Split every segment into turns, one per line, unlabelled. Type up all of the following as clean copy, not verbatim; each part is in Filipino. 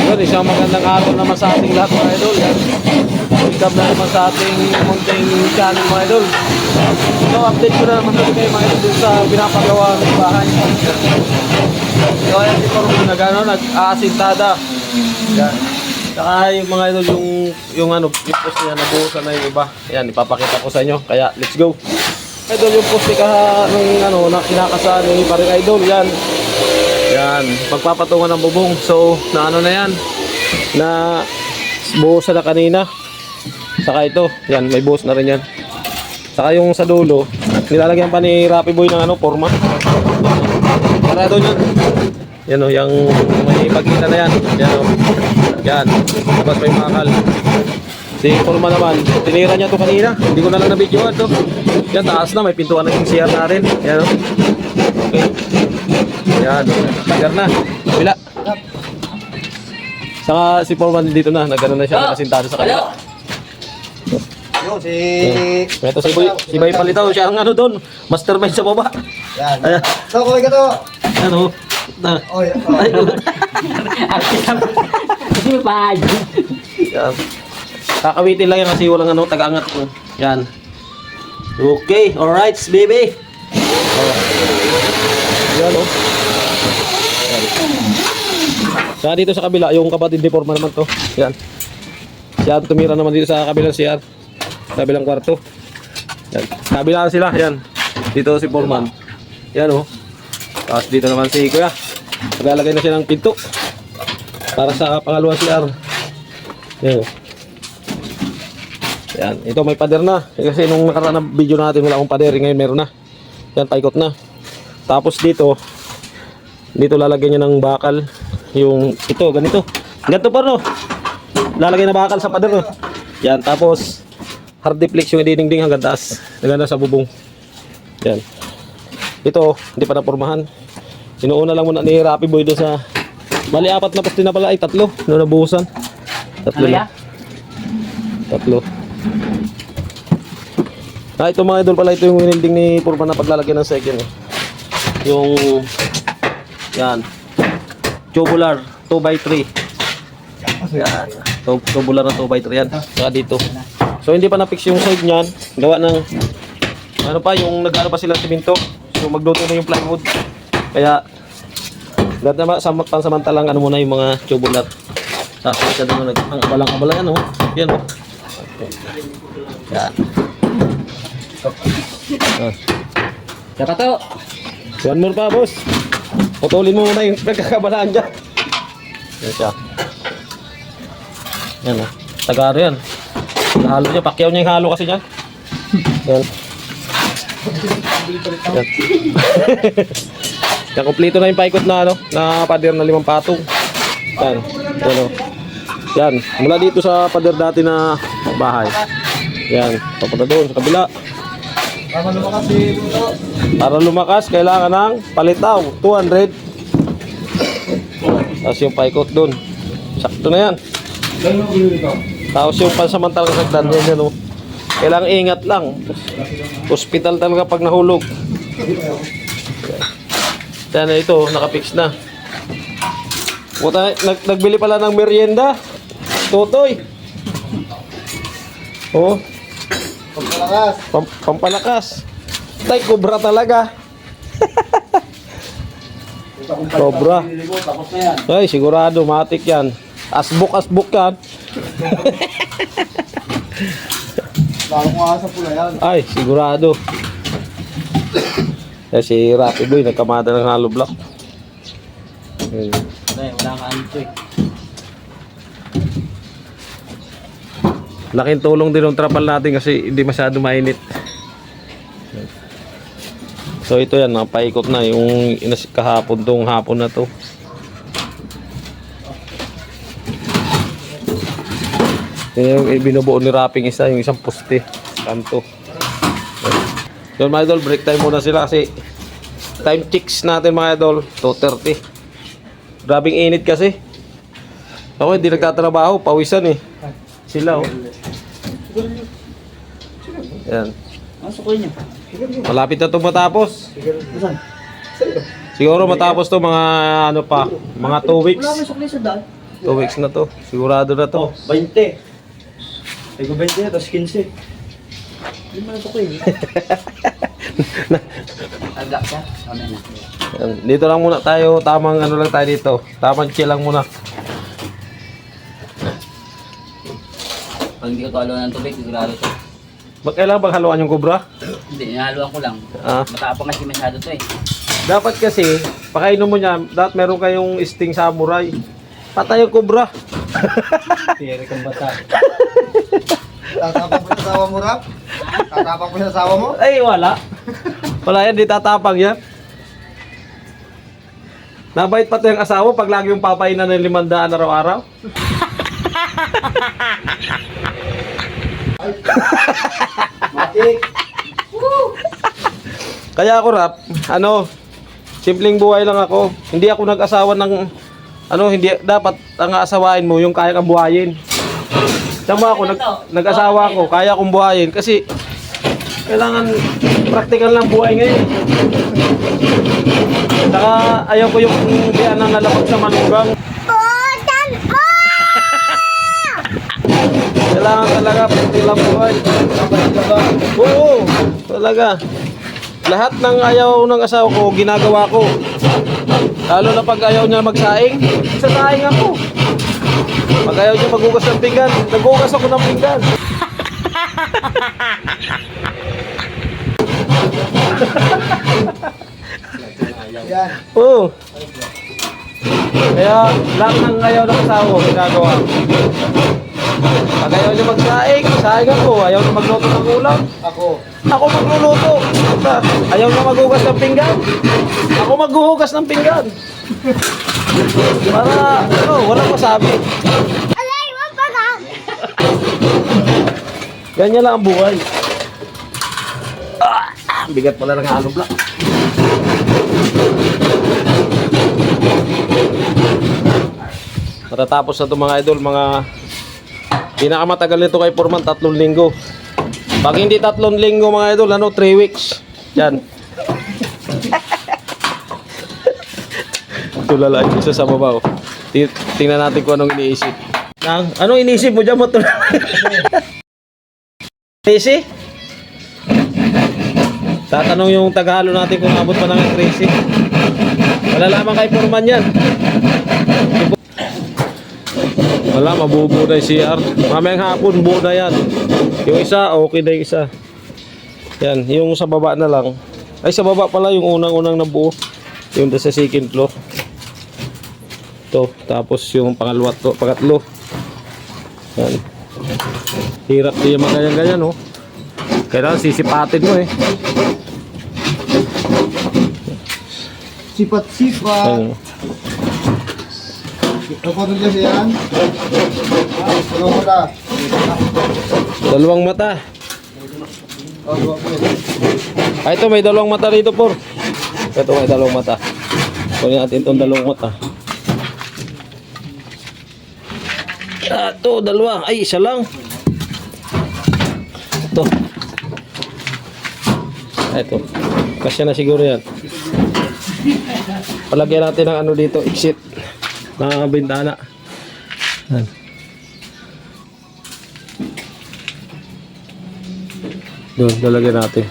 Yun, isang magandang araw naman sa ating lahat mga idol. Yan. Welcome na naman sa ating munting channel mga idol. So update ko na naman ulit kayo mga idol sa pinapagawa ng bahay. So ayan si Pormo nag-aasintada. Yan. Saka yung mga idol yung post niya nabuhusan na yung iba. Yan, ipapakita ko sa inyo. Kaya let's go. Idol yung post na kinakasaan ni paring idol. Yan. Yan, pagpapatungan ng bubong. So, na yan. Na buhos na kanina. Saka ito, yan, may buhos na rin yan. Saka yung sa dulo, nilalagyan pa ni Rappi Boy ng forma. Para ito yan. Yan o, yung may pagkita na yan. Yan o. Yan, tapos may makakal. Si forma naman, tinira niya to kanina. Hindi ko na lang na-videoan to. Yan, taas na, may pintuan na yung CR na rin. Yan o. Okay. Yan, tagar na. Bila. Saka si Foreman dito na, nagano na siya, nakasintado sa kanya.
Yo,
Ito si Bay Palitaw, siya ang doon, mastermind sa baba.
Yan.
Ayan.
So, kung ito.
Ano? Na.
Oy.
Kasi may pahad.
Yan. Kakawitin lang yan kasi walang taga-angat ko. Yan. Okay, alright, baby. Yan o. Saka dito sa kabila, yung kapatid ni Forma naman to. Yan. Siya tumira naman dito sa kabilang CR. Kabilang kwarto. Yan. Kabilaan sila, yan. Dito si Foreman. Yan o. Tapos dito naman si Kuya. Naglalagay na siya ng pinto. Para sa pangalawang CR. Yan o. Yan. Ito may pader na. Kasi nung nakaraan na video natin wala akong pader. Ngayon meron na. Yan, paikot na. Tapos dito lalagyan niya ng bakal. Yung ito, ganito. Ganito pa no. Lalagay na bakal sa pader no. Yan, tapos hard deflex yung dinding hanggang taas. Hanggang sa bubong. Yan. Ito, hindi pa napurmahan. Sinuuna lang muna ni Rappi Boy doon sa bali apat na poste na pala ay tatlo. No nabuhusan. Tatlo na. Tatlo. Ah, ito mga idol pala, ito yung winilding ni Purman na paglalagyan ng second. Yung yan. Tubular 2x3. Yan. Tubular na 2x3 yan. Saka dito. So hindi pa na-fix yung side niyan. Gawa ng ano pa, yung nag-ano pa sila siminto. So magluto na yung plywood. Kaya lahat na pansamantalang ano muna yung mga tubular. Tapos siya naman ang abalang-abalang yan, oh. Yan, oh. Yan.
Saka to.
One more pa, boss. Putulin mo muna yung nagkakabalaan dyan. Yan siya. Yan, oh. Tagaro yan. Nahalo niya. Pakyaw niya yung halo kasi dyan. Yan. Yan. Yan, kompleto na yung paikot na na pader na 5 patong. Yan. Yan, oh. Yan. Mula dito sa pader dati na bahay. Yan. Papunta doon sa kabila. Para lumakas, kailangan ng palitaw 200. Tapos yung paikot doon. Sakto na yan. Tapos yung pansamantalang sagdan yan, oh. Kailangan ingat lang. Hospital talaga pag nahulog. Yan na ito, nakapix na. Nagbili pala ng merienda. Totoy. Oh.
Pampalakas.
Pampalakas. Tay, kubra talaga. Sobra. Ay, sigurado, matik yan. Asbuk yan.
Lalong nga sa pula yan.
Ay, sigurado. Si Rappi Boy, nagkamada ng hollow block.
Wala ka anto eh.
Laking tulong din ng trapal natin kasi hindi masyado mainit. So ito yan, napaikot na yung kahapon tong hapon na to. Yung binubuo ni Rapping isa, yung isang poste kanto. Yun mga idol, break time muna sila kasi time checks natin mga idol 2:30. Grabing init kasi. Ako hindi nagtatrabaho, pawisan eh. Sila oh. Yan.
Ang sukoy niyo.
Malapit na itong matapos. Siguro matapos to mga ano pa, mga 2 weeks.
Wala may sukli sa daan.
2 weeks na to. Sigurado na to.
20. Ego 20, tapos 15.
Hindi mo natukoy. Agak ka. Ano na.
Yan. Dito lang muna tayo. Tamang ano lang tayo dito. Tamang chill lang muna.
Pag hindi ko to haluan ng tubig, sigurado to.
Kailangan bang haluan yung kubra?
Hindi, inahaluan ko lang.
Ah.
Matapang kasi masyado to eh.
Dapat kasi, pakainom mo niya, dapat meron kayong sting samurai. Patay yung kubra.
Pere kang bata.
Tatapang ko sa asawa mo, Rap? Tatapang ko sa asawa mo?
Ay, wala. Wala yan, di tatapang yan. Nabait pa to yung asawa pag lagi yung papainan ng 500 araw-araw.
Matik.
Kaya ako, Rap, simpleng buhay lang ako. Hindi ako nag-asawa ng, hindi, dapat ang asawain mo yung kaya kang buhayin. Tama ako, nag-asawa ako, kaya kong buhayin kasi kailangan practical lang buhay ngayon. Saka ayaw ko yung diyan ng nalapag sa manugang. Kailangan talaga practical lang buhay. Oo, talaga. Lahat ng ayaw ng asawa ko, ginagawa ko. Lalo na pag ayaw niya magsaing, sasaing ako. Pag ayaw niya maghugas ng pinggan, naghugas ako ng pinggan.
Yan.
Oo. Kaya lahat ng ayaw ng asawa ko, ginagawa. Pag ayaw niya magsaing, saing ako. Ayaw niya magluto ng ulam,
Ako.
ako magluluto. Ayaw niya maghugas ng pinggan, ako maghuhugas ng pinggan. Para, walang masabi. Ganyan lang ang buhay. Bigat pala ng alubla. Matatapos na ito mga idol, mga pinakamatagal nito kay Foreman, 3 linggo. Pag hindi 3 linggo mga idol, 3 weeks. Yan. Tulala yung isa sa baba. Tingnan natin kung anong iniisip. Anong iniisip mo dyan mo? Tracy? Tatanong yung taghalo natin kung abot pa ng Tracy. Malalaman kay Foreman yan. Wala, mabubuo na yung CR. Mamayang hapon, buo na yan. Yung isa, okay na yung isa. Yan, yung sa baba na lang. Ay, sa baba pala yung unang-unang nabuo. Yung sa second floor. Ito, tapos yung pangatlo. Yan. Hirap din yung mga ganyan-ganyan, oh. Kailangan sisipatin mo, eh.
Sipat-sipat.
Yan.
Kapag nyo siya yan. Tulong mo na.
2 mata. Ay, ito may 2 mata rito, por. Ito may 2 mata. Kunin natin itong 2 mata. Ito, 2. Ay, isa lang. Ito. Ito. Kasya na siguro yan. Palagyan natin ng dito, exit. Mga bintana. Yan. Doon, lalagyan natin.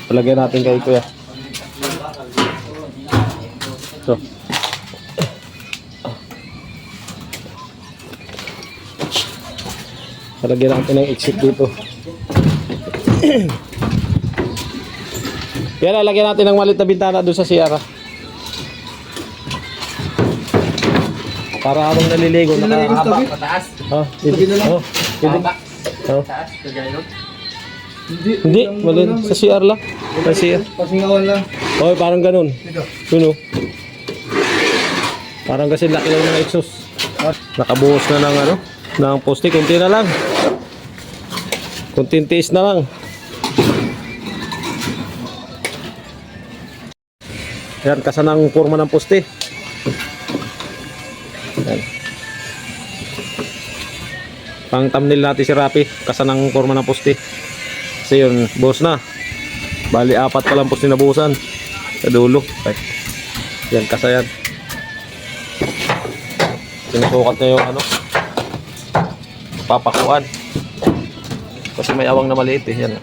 Palagyan natin kay kuya. So. Palagyan natin ng exit dito. Yan, lalagyan natin ng maliit na bintana doon sa CR. Para habang naliligo,
Haba, pataas.
Hindi. Oh.
Taas, kagayot.
Hindi, mali sa CR lang. Sa CR.
Pasingawan lang.
Oh, parang ganun.
Dito.
Yun, oh. Parang kasi laki lang ng exhaust. Nakabuhos na ng poste. Kunti na lang. Kunting tiis na lang. Yan, kasanang forma ng poste. Yan. Pang thumbnail natin si Rapi, kasanang forma ng poste. Kasi yun, buhos na. Bali, 4 pa lang poste na buhusan. Sa dulo. Ay. Yan, kasayan. Sinusukat niya yung ano, papakuan. Kasi may awang na maliit eh. Yan.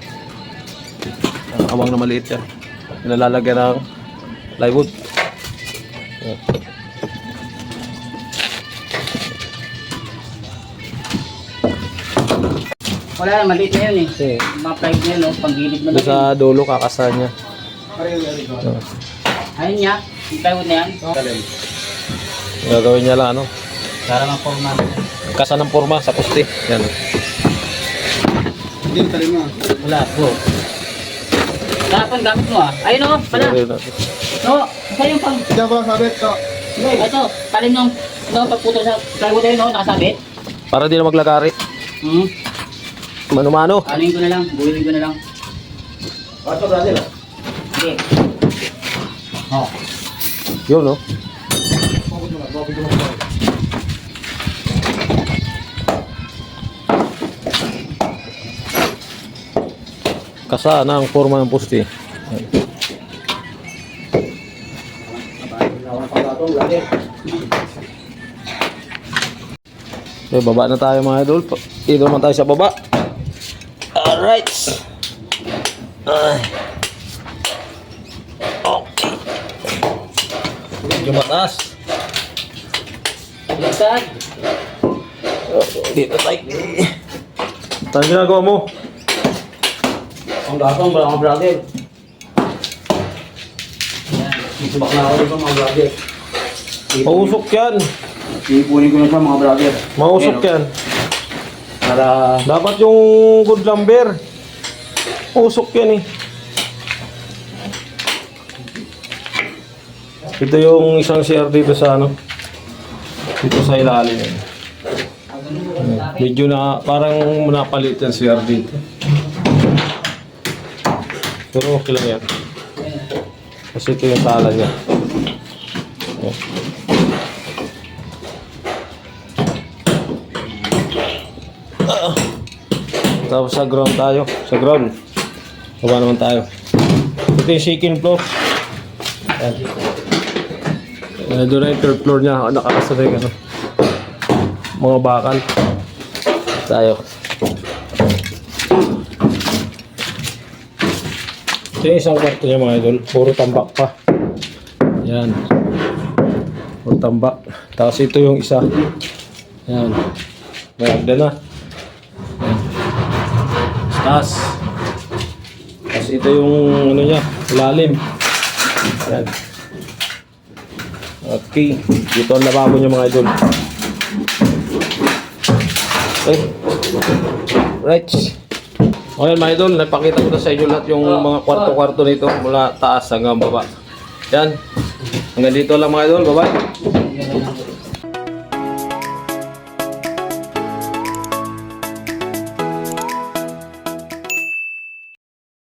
Ang awang na maliit yan. Nilalagyan ng plywood. Yan.
Wala na, maliit na yun eh.
Okay.
Mga flight na yun, no? Panggilid mo
Doon
lang
sa dulo, kakasa niya.
yun. Ayun niya, yung plywood na yan.
Gagawin niya lang ano.
Para ma-forma.
Kasa ng forma sa poste. Yan.
Hindi, talim mo.
Wala, bro. Dapat gamit mo ah. Ayun o, pala.
Gagawin natin.
No, saan yung pang...
Hindi ako sabit ko.
Ito, talim nung pagputol sa plywood na yun, no? Nakasabit.
Para di na maglagari.
Hmm.
Mano-mano.
Anuin ko na lang, buhilin ko na lang.
Bato, brother.
Sige. Oh.
Yun no. Kasa na ang forma ng poste. Okay, baba na tayo mga idol. Dito naman tayo sa baba. Alright. Ay. Okay. Medyo mataas.
Ligtad.
Dito tayo. Saan ginagawa mo?
Ang gatong, mga brother. Isubak na ako dito mga brother.
Mausok yan.
Ipunin ko na siya mga brother.
Mausok yan.
Para...
Dapat yung good lumber. Mausok yan eh. Ito yung isang CR dito sa ano. Dito sa ilalim. Medyo na parang napalit yung CR dito. Pero okay lang yan. Kasi ito yung sala niya. Yan. Tapos sa ground tayo. Sa ground. Baba naman tayo. Ito yung second floor. Yan. Doon na yung third floor niya. Nakakasabay ka. Mga bakal. Tayo. Ito yung isang kwarto niya mga idol. Puro tambak pa. Yan. Puro tambak. Tapos ito yung isa. Yan. May hagdan na. Taas. Tapos ito yung ano niya, ilalim. Yan. Okay. Dito ang lababo niya mga idol. Okay. Right. Okay mga idol, napakita ko na sa inyo lahat yung mga kwarto-kwarto nito mula taas hanggang baba. Yan. Hanggang dito lang mga idol. Bye-bye.